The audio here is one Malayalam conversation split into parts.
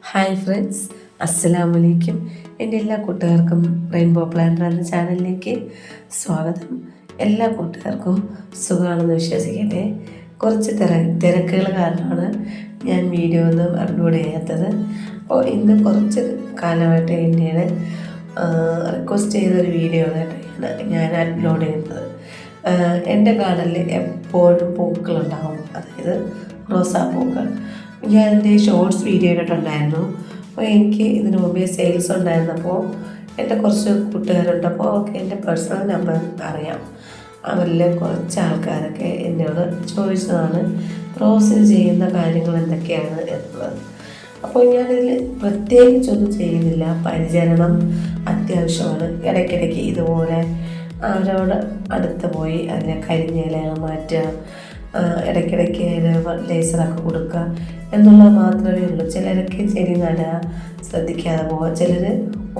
ഹായ് ഫ്രണ്ട്സ്, അസ്സലാമു അലൈക്കും. എൻ്റെ എല്ലാ കൂട്ടുകാർക്കും റെയിൻബോ പ്ലാന്റർ എന്ന ചാനലിലേക്ക് സ്വാഗതം. എല്ലാ കൂട്ടുകാർക്കും സുഖമാണെന്ന് വിശ്വസിക്കട്ടെ. കുറച്ച് തിരക്കുകൾ കാരണമാണ് ഞാൻ വീഡിയോ ഒന്നും അപ്ലോഡ് ചെയ്യാത്തത്. അപ്പോൾ ഇന്ന് കുറച്ച് കാലമായിട്ട് എന്നോട് റിക്വസ്റ്റ് ചെയ്തൊരു വീഡിയോ ആയിട്ടാണ് ഞാൻ അപ്ലോഡ് ചെയ്യുന്നത്. എൻ്റെ ഗാർഡനിൽ എപ്പോഴും പൂക്കളുണ്ടാകും, അതായത് റോസാപ്പൂക്കൾ. ഞാൻ എൻ്റെ ഷോർട്സ് വീഡിയോ ഇട്ടിട്ടുണ്ടായിരുന്നു. അപ്പോൾ എനിക്ക് ഇതിന് മുമ്പേ സെയിൽസ് ഉണ്ടായിരുന്നപ്പോൾ എൻ്റെ കുറച്ച് കൂട്ടുകാരുണ്ട്. അപ്പോൾ ഒക്കെ എൻ്റെ പേഴ്സണൽ നമ്പർ അറിയാം. അവരിൽ കുറച്ച് ആൾക്കാരൊക്കെ എന്നോട് ചോദിച്ചതാണ് റോസിൽ ചെയ്യുന്ന കാര്യങ്ങൾ എന്തൊക്കെയാണ് എന്നുള്ളത്. അപ്പോൾ ഞാനിതിൽ പ്രത്യേകിച്ചൊന്നും ചെയ്യുന്നില്ല. പരിചരണം അത്യാവശ്യമാണ്. ഇടയ്ക്കിടയ്ക്ക് ഇതുപോലെ അവരോട് അടുത്ത് പോയി അതിനെ കരിഞ്ഞ ഇലകൾ മാറ്റുക, ഇടയ്ക്കിടയ്ക്ക് ലേസറൊക്കെ കൊടുക്കുക എന്നുള്ളത് മാത്രമേ ഉള്ളൂ. ചിലരൊക്കെ ചെടി നടുക, ശ്രദ്ധിക്കാതെ പോവുക, ചിലർ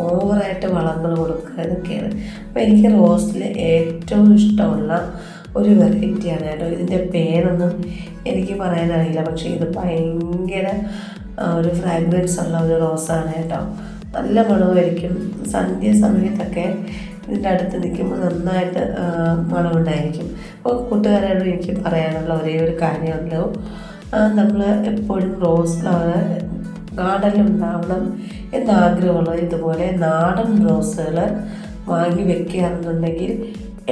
ഓവറായിട്ട് വളങ്ങൾ കൊടുക്കുക, ഇതൊക്കെയാണ്. അപ്പോൾ എനിക്ക് റോസിൽ ഏറ്റവും ഇഷ്ടമുള്ള ഒരു വെറൈറ്റിയാണ് കേട്ടോ. ഇതിൻ്റെ പേരൊന്നും എനിക്ക് പറയാനറിയില്ല, പക്ഷേ ഇത് ഭയങ്കര ഒരു ഫ്രാഗ്രൻസ് ഉള്ള ഒരു റോസാണ് കേട്ടോ. നല്ല മണമായിരിക്കും. സന്ധ്യ സമയത്തൊക്കെ ഇതിൻ്റെ അടുത്ത് നിൽക്കുമ്പോൾ നന്നായിട്ട് മണമുണ്ടായിരിക്കും. അപ്പോൾ കൂട്ടുകാരോട് എനിക്ക് പറയാനുള്ള ഒരേ ഒരു കാര്യമുള്ളൂ, നമ്മൾ എപ്പോഴും റോസ് ഫ്ലവർ ഗാർഡനിൽ ഉണ്ടാവണം എന്നാഗ്രഹമുള്ളത് ഇതുപോലെ നാടൻ റോസുകൾ വാങ്ങി വെക്കുകയാണെന്നുണ്ടെങ്കിൽ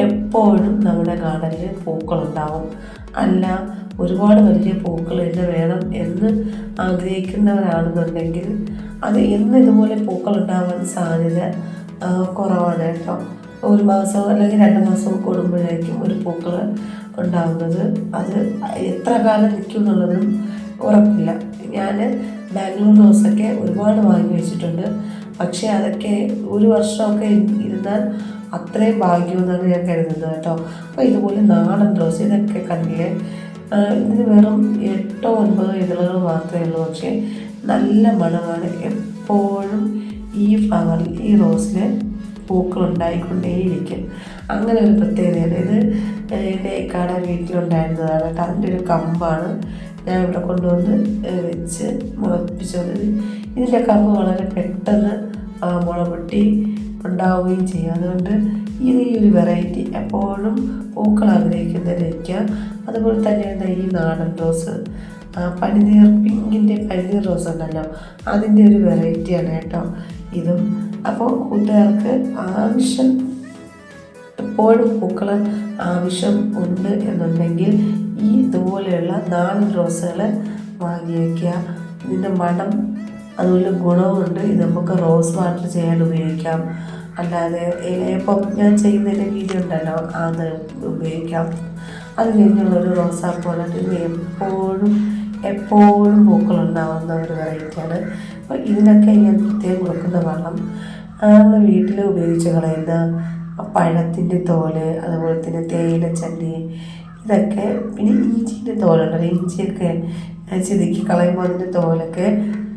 എപ്പോഴും നമ്മുടെ ഗാർഡനിൽ പൂക്കളുണ്ടാവും. അല്ല ഒരുപാട് വലിയ പൂക്കൾ തന്നെ വേണം എന്ന് ആഗ്രഹിക്കുന്നവരാണെന്നുണ്ടെങ്കിൽ അത് എന്ന് ഇതുപോലെ പൂക്കൾ ഉണ്ടാവാൻ സാധ്യത കുറവാണ് കേട്ടോ. ഒരു മാസം അല്ലെങ്കിൽ 2 മാസം കൂടുമ്പോഴേക്കും ഒരു പൂക്കൾ ഉണ്ടാകുന്നത്. അത് എത്ര കാലം നിൽക്കും എന്നുള്ളതും ഉറപ്പില്ല. ഞാൻ ബാംഗ്ലൂർ റോസൊക്കെ ഒരുപാട് വാങ്ങി വെച്ചിട്ടുണ്ട്. പക്ഷേ അതൊക്കെ ഒരു വർഷമൊക്കെ ഇരുന്നാൽ അത്രയും ഭാഗ്യമെന്നാണ് ഞാൻ കരുതുന്നത് കേട്ടോ. അപ്പോൾ ഇതുപോലെ നാടൻ റോസ് ഇതൊക്കെ കണ്ടില്ലേ, ഇതിന് വെറും 8-9 ഇതളുകൾ മാത്രമേ ഉള്ളൂ. പക്ഷേ നല്ല മണമാണ്. എപ്പോഴും ഈ ഫ്ലവറിൽ ഈ റോസിൽ പൂക്കൾ ഉണ്ടായിക്കൊണ്ടേയിരിക്കും. അങ്ങനെ ഒരു പ്രത്യേകതയാണ്. ഇത് എൻ്റെ ഇക്കാടെ വീട്ടിലുണ്ടായിരുന്നതാണ് കേട്ടോ. അതിൻ്റെ ഒരു കമ്പാണ് ഞാൻ ഇവിടെ കൊണ്ടുവന്ന് വെച്ച് മുളപ്പിച്ചത്. ഇതിൻ്റെ കമ്പ് വളരെ പെട്ടെന്ന് മുള പൊട്ടി ഉണ്ടാവുകയും ചെയ്യും. അതുകൊണ്ട് ഈ ഒരു വെറൈറ്റി എപ്പോഴും പൂക്കൾ ആഗ്രഹിക്കുന്നത് വയ്ക്കുക. അതുപോലെ തന്നെയാണ് ഈ നാടൻ റോസ്, പനിനീർ പിങ്കിൻ്റെ പനിനീർ റോസ് ഉണ്ടല്ലോ, അതിൻ്റെ ഒരു വെറൈറ്റിയാണ് കേട്ടോ ഇതും. അപ്പോൾ കൂട്ടുകാർക്ക് ആവശ്യം എപ്പോഴും പൂക്കൾ ആവശ്യം ഉണ്ട് എന്നുണ്ടെങ്കിൽ ഈ ഇതുപോലെയുള്ള നാടൻ റോസുകൾ വാങ്ങി വയ്ക്കുക. ഇതിൻ്റെ മണം അതുപോലെ ഗുണവുമുണ്ട്. ഇത് നമുക്ക് റോസ് വാട്ടർ ചെയ്യാൻ ഉപയോഗിക്കാം. അല്ലാതെ ഇപ്പം ഞാൻ ചെയ്യുന്നതിൻ്റെ വീഡിയോ ഉണ്ടല്ലോ, അത് ഉപയോഗിക്കാം. അത് കഴിഞ്ഞുള്ളൊരു റോസാപ്പൂവാണ്. ഇത് എപ്പോഴും പൂക്കളുണ്ടാവുന്ന ഒരു വെറൈറ്റിയാണ്. അപ്പോൾ ഇതിനൊക്കെ ഞാൻ പ്രത്യേകം കൊടുക്കുന്ന വെള്ളം നമ്മൾ വീട്ടിൽ ഉപയോഗിച്ച് കളയുന്ന പഴത്തിൻ്റെ തോല്, അതുപോലെ തന്നെ തേയിലച്ചണ്ടി, ഇതൊക്കെ, പിന്നെ ഇഞ്ചിൻ്റെ തോലുണ്ടല്ലോ, ഇഞ്ചിയൊക്കെ ചെതുക്കി കളയുമ്പോൾ അതിൻ്റെ തോലൊക്കെ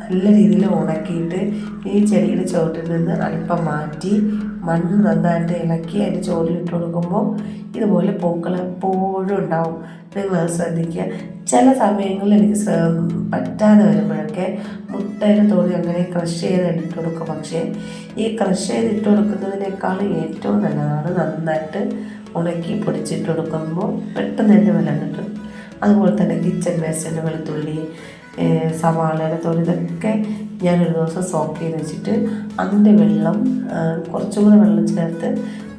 നല്ല രീതിയിൽ ഉണക്കിയിട്ട് ഈ ചെടിയുടെ ചുവട്ടിൽ നിന്ന് അല്പം മാറ്റി മണ്ണ് നന്നായിട്ട് ഇളക്കി അതിൻ്റെ ചുവട്ടിലിട്ട് കൊടുക്കുമ്പോൾ ഇതുപോലെ പൂക്കൾ എപ്പോഴും ഉണ്ടാവും. നിങ്ങൾ ശ്രദ്ധിക്കുക. ചില സമയങ്ങളിൽ എനിക്ക് പറ്റാതെ വരുമ്പോഴൊക്കെ മുട്ടയുടെ തോണി അങ്ങനെ ക്രഷ് ചെയ്ത് ഇട്ട് കൊടുക്കും. പക്ഷേ ഈ ക്രഷ് ചെയ്ത് ഇട്ട് കൊടുക്കുന്നതിനേക്കാൾ ഏറ്റവും നല്ലതാണ് നന്നായിട്ട് ഉണക്കി പൊടിച്ചിട്ട് കൊടുക്കുമ്പോൾ പെട്ടെന്ന് തന്നെ വെള്ളം കിട്ടും. അതുപോലെ തന്നെ കിച്ചൺ വേസ്റ്റിൻ്റെ വെളുത്തുള്ളി, സവാളയുടെ തോല്, ഇതൊക്കെ ഞാനൊരു ദിവസം സോക്ക് ചെയ്ത് വെച്ചിട്ട് അതിൻ്റെ വെള്ളം കുറച്ചും കൂടെ വെള്ളം ചേർത്ത്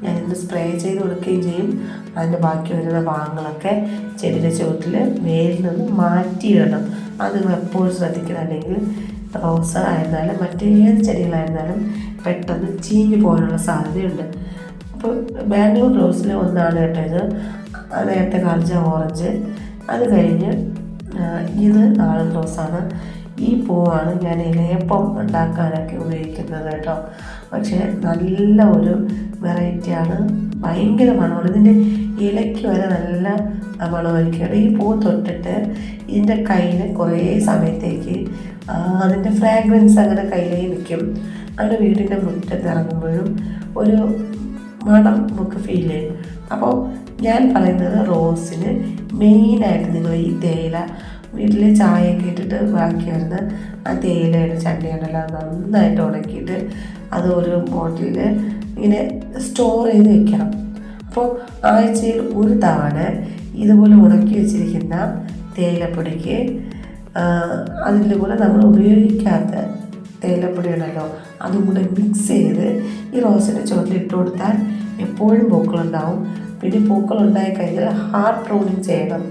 ഞാനിന്ന് സ്പ്രേ ചെയ്ത് കൊടുക്കുകയും ചെയ്യും. അതിൻ്റെ ബാക്കി വരുന്ന ഭാഗങ്ങളൊക്കെ ചെടിയുടെ ചുവട്ടിൽ വേരിൽ നിന്ന് മാറ്റിയിടണം. അത് എപ്പോഴും ശ്രദ്ധിക്കണം. അല്ലെങ്കിൽ റോസ ആയിരുന്നാലും മറ്റേത് ചെടികളായിരുന്നാലും പെട്ടെന്ന് ചീഞ്ഞു പോകാനുള്ള സാധ്യതയുണ്ട്. അപ്പോൾ ബാംഗ്ലൂർ റോസിൽ ഒന്നാണ് കേട്ടോ ഇത്. നേരത്തെ കാണിച്ച ഓറഞ്ച്. അത് കഴിഞ്ഞ് ഇത് നാടൻ റോസാണ്. ഈ പൂവാണ് ഞാൻ ഇലയപ്പം ഉണ്ടാക്കാനൊക്കെ ഉപയോഗിക്കുന്നത് കേട്ടോ. പക്ഷേ നല്ല ഒരു വെറൈറ്റിയാണ്. ഭയങ്കര മണമാണ്. ഇതിൻ്റെ ഇലയ്ക്ക് വരെ നല്ല മണമായിരിക്കും. ഈ പൂ തൊട്ടിട്ട് ഇതിൻ്റെ കയ്യിൽ കുറേ സമയത്തേക്ക് അതിൻ്റെ ഫ്രാഗ്രൻസ് അങ്ങനെ കയ്യിലേ നിൽക്കും. അങ്ങനെ വീടിൻ്റെ മുറ്റത്ത് ഇറങ്ങുമ്പോഴും ഒരു മണം നമുക്ക് ഫീൽ ചെയ്യും. അപ്പോൾ ഞാൻ പറയുന്നത് റോസിന് മെയിനായിട്ട് നിങ്ങൾ ഈ തേയില വീട്ടിൽ ചായയൊക്കെ ഇട്ടിട്ട് ബാക്കി വരുന്ന ആ തേയിലയുടെ ചണ്ടിയുണ്ടല്ലോ അത് നന്നായിട്ട് ഉണക്കിയിട്ട് അത് ഒരു ബോട്ടിലിൽ ഇങ്ങനെ സ്റ്റോർ ചെയ്ത് വെക്കണം. അപ്പോൾ ആഴ്ചയിൽ ഒരു തവണ ഇതുപോലെ ഉണക്കി വെച്ചിരിക്കുന്ന തേയിലപ്പൊടിക്ക് അതിൻ്റെ കൂടെ നമ്മൾ ഉപയോഗിക്കാത്ത തേയിലപ്പൊടി ഉണ്ടല്ലോ അതും കൂടെ മിക്സ് ചെയ്ത് ഈ റോസിൻ്റെ ചുവട്ടിൽ ഇട്ട് കൊടുത്താൽ എപ്പോഴും പൂക്കളുണ്ടാവും. പിന്നെ പൂക്കളുണ്ടായി കഴിഞ്ഞാൽ ഹാർഡ് പ്രൂണിങ് ചെയ്യണം.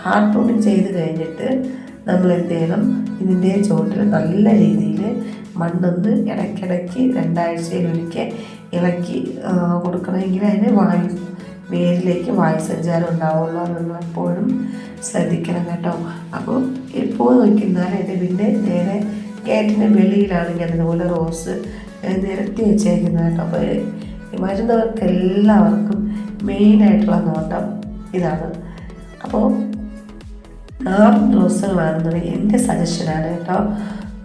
ഹാർഡ് പ്രൂണിങ് ചെയ്ത് കഴിഞ്ഞിട്ട് നമ്മൾ എന്ത് ചെയ്യണം, ഇതിൻ്റെ ചുവട്ടിൽ നല്ല രീതിയിൽ മണ്ണൊന്ന് ഇടയ്ക്കിടയ്ക്ക് 2 ആഴ്ചയിലൊരിക്കൽ ഇളക്കി കൊടുക്കണമെങ്കിൽ അതിന് വേരിലേക്ക് വായുസഞ്ചാരം ഉണ്ടാവുള്ളൂ. അതൊന്നും എപ്പോഴും ശ്രദ്ധിക്കണം കേട്ടോ. അപ്പോൾ എപ്പോൾ നോക്കിയിരുന്നാലും എൻ്റെ പിന്നെ നേരെ ഗേറ്റിൻ്റെ വെളിയിലാണെങ്കിൽ അതുപോലെ റോസ് നിരത്തി വെച്ചേക്കുന്നത് കേട്ടോ. അപ്പോൾ വരുന്നവർക്കെല്ലാവർക്കും മെയിനായിട്ടുള്ള നോട്ടം ഇതാണ്. അപ്പോൾ നാടൻ റോസുകളാണെന്നുണ്ടെങ്കിൽ എൻ്റെ സജഷനാണ് കേട്ടോ.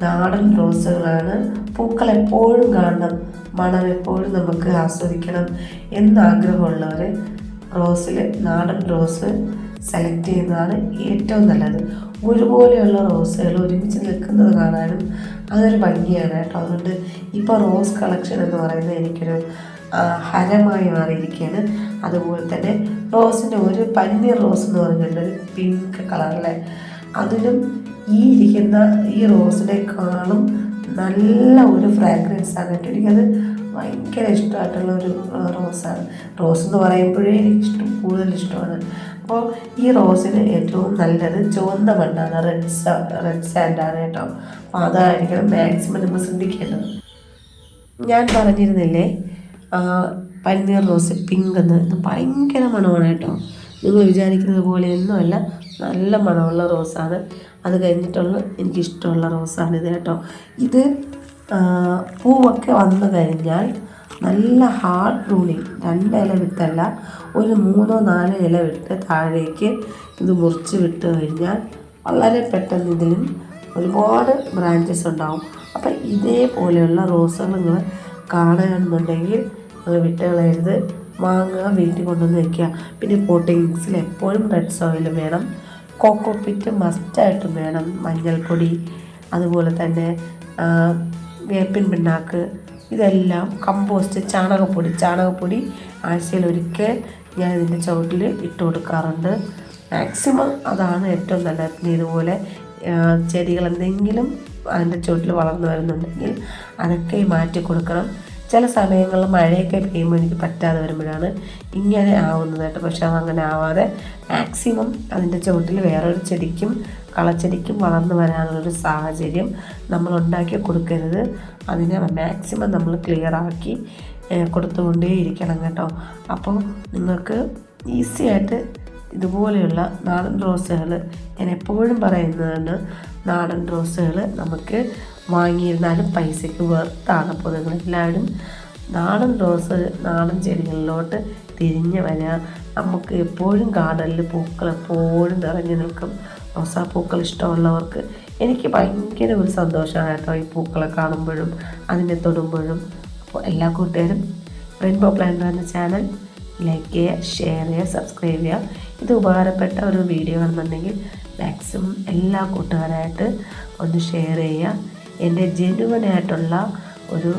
നാടൻ റോസുകളാണ്. പൂക്കൾ എപ്പോഴും കാണണം, മണം എപ്പോഴും നമുക്ക് ആസ്വദിക്കണം എന്നാഗ്രഹമുള്ളവർ റോസിൽ നാടൻ റോസ് സെലക്ട് ചെയ്യുന്നതാണ് ഏറ്റവും നല്ലത്. ഒരുപോലെയുള്ള റോസുകൾ ഒരുമിച്ച് നിൽക്കുന്നത് കാണാനും അതൊരു ഭംഗിയാണ് കേട്ടോ. അതുകൊണ്ട് ഇപ്പോൾ റോസ് കളക്ഷൻ എന്ന് പറയുന്നത് എനിക്കൊരു ഹരമായി മാറിയിരിക്കുകയാണ്. അതുപോലെ തന്നെ റോസിൻ്റെ ഒരു പന്നീർ റോസ് എന്ന് പറഞ്ഞിട്ടുണ്ട്, ഒരു പിങ്ക് കളറിലെ. അതിലും ഈ ഇരിക്കുന്ന ഈ റോസിനേക്കാളും നല്ല ഒരു ഫ്രാഗ്രൻസാണ് കേട്ടോ. എനിക്കത് ഭയങ്കര ഇഷ്ടമായിട്ടുള്ള ഒരു റോസാണ്. റോസ് എന്ന് പറയുമ്പോഴേ എനിക്ക് കൂടുതൽ ഇഷ്ടമാണ്. അപ്പോൾ ഈ റോസിന് ഏറ്റവും നല്ലത് ചുവന്ന മണ്ണാണ്, റെഡ് സാൻഡാണ് കേട്ടോ. അപ്പോൾ അതായിരിക്കണം മാക്സിമം നമ്മൾ ശ്രദ്ധിക്കേണ്ടത്. ഞാൻ പറഞ്ഞിരുന്നില്ലേ പന്നീർ റോസ് പിങ്ക് എന്ന്, ഇത് ഭയങ്കര മണമാണ് കേട്ടോ. നിങ്ങൾ വിചാരിക്കുന്നത് പോലെയൊന്നുമല്ല, നല്ല മണമുള്ള റോസാണ്. അത് കഴിഞ്ഞിട്ടുള്ള എനിക്കിഷ്ടമുള്ള റോസാണിത് കേട്ടോ. ഇത് പൂവൊക്കെ വന്നു കഴിഞ്ഞാൽ നല്ല ഹാർഡ് പ്രൂണിങ്, 2 ഇല വിട്ടല്ല, ഒരു 3-4 ഇല വിട്ട് താഴേക്ക് ഇത് മുറിച്ച് വിട്ട് കഴിഞ്ഞാൽ വളരെ പെട്ടെന്ന് ഇതിലും ഒരുപാട് ബ്രാഞ്ചസ് ഉണ്ടാവും. അപ്പം ഇതേപോലെയുള്ള റോസുകൾ നിങ്ങൾ കാണുകയാണെന്നുണ്ടെങ്കിൽ നിങ്ങൾ വിട്ട് കളയരുത്, വാങ്ങുക, വീട്ടിൽ കൊണ്ടുവന്ന് വയ്ക്കുക. പിന്നെ പോട്ടിംഗ് മിക്സിൽ എപ്പോഴും റെഡ് സോയിൽ വേണം, കോക്കോപ്പിറ്റ് മസ്റ്റായിട്ടും വേണം, മഞ്ഞൾപ്പൊടി, അതുപോലെ തന്നെ വേപ്പിൻ പിണ്ണാക്ക്, ഇതെല്ലാം കമ്പോസ്റ്റ്, ചാണകപ്പൊടി ആഴ്ചയിലൊരിക്കൽ ഞാൻ ഇതിൻ്റെ ചുവട്ടിൽ ഇട്ട് കൊടുക്കാറുണ്ട്. മാക്സിമം അതാണ് ഏറ്റവും നല്ലത്. ഇതുപോലെ ചെടികൾ എന്തെങ്കിലും അതിൻ്റെ ചുവട്ടിൽ വളർന്നു വരുന്നുണ്ടെങ്കിൽ അതൊക്കെ മാറ്റി കൊടുക്കണം. ചില സമയങ്ങളിൽ മഴയൊക്കെ പെയ്യുമ്പോൾ എനിക്ക് പറ്റാതെ വരുമ്പോഴാണ് ഇങ്ങനെ ആവുന്നത് കേട്ടോ. പക്ഷെ അതങ്ങനെ ആവാതെ മാക്സിമം അതിൻ്റെ ചുവട്ടിൽ വേറൊരു ചെടിക്കും കളച്ചെടിക്കും വളർന്നു വരാനുള്ളൊരു സാഹചര്യം നമ്മൾ ഉണ്ടാക്കി കൊടുക്കരുത്. അതിനെ മാക്സിമം നമ്മൾ ക്ലിയറാക്കി കൊടുത്തുകൊണ്ടേ ഇരിക്കണം കേട്ടോ. അപ്പോൾ നിങ്ങൾക്ക് ഈസി ആയിട്ട് ഇതുപോലെയുള്ള നാടൻ റോസുകൾ, ഞാൻ എപ്പോഴും പറയുന്നതാണ്, നാടൻ റോസുകൾ നമുക്ക് വാങ്ങിയിരുന്നാലും പൈസയ്ക്ക് വെർത്താണ്. അപ്പോൾ നിങ്ങളെല്ലാവരും നാടൻ റോസ്, നാടൻ ചെടികളിലോട്ട് തിരിഞ്ഞ് വരിക. നമുക്ക് എപ്പോഴും ഗാർഡനിൽ പൂക്കൾ എപ്പോഴും നിറഞ്ഞു നിൽക്കും. റോസാപ്പൂക്കൾ ഇഷ്ടമുള്ളവർക്ക് എനിക്ക് ഭയങ്കര ഒരു സന്തോഷമാണ് കേട്ടോ ഈ പൂക്കളെ കാണുമ്പോഴും അതിനെ തൊടുമ്പോഴും. അപ്പോൾ എല്ലാ കൂട്ടുകാരും റെയിൻബോ പ്ലാന്റർ എന്ന ചാനൽ ലൈക്ക് ചെയ്യുക, ഷെയർ ചെയ്യുക, സബ്സ്ക്രൈബ് ചെയ്യുക. ഇത് ഉപകാരപ്പെട്ട ഒരു വീഡിയോ ആണെന്നുണ്ടെങ്കിൽ മാക്സിമം എല്ലാ കൂട്ടുകാരായിട്ട് ഒന്ന് ഷെയർ ചെയ്യുക. എൻ്റെ ജെന്യുവനായിട്ടുള്ള ഒരു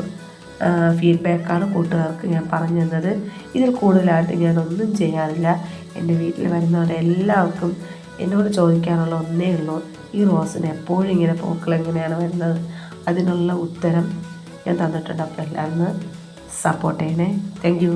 ഫീഡ്ബാക്കാണ് കൂട്ടുകാർക്ക് ഞാൻ പറഞ്ഞു തന്നത്. ഇതിൽ കൂടുതലായിട്ട് ഞാനൊന്നും ചെയ്യാറില്ല. എൻ്റെ വീട്ടിൽ വരുന്നവരെല്ലാവർക്കും എന്നോട് ചോദിക്കാനുള്ള ഒന്നേ ഉള്ളൂ, ഈ റോസിന് എപ്പോഴും ഇങ്ങനെ പൂക്കൾ എങ്ങനെയാണ് വരുന്നത്? അതിനുള്ള ഉത്തരം ഞാൻ തന്നിട്ടുണ്ട്. അപ്പോൾ എല്ലാവരും സപ്പോർട്ട് ചെയ്യണേ. Thank you.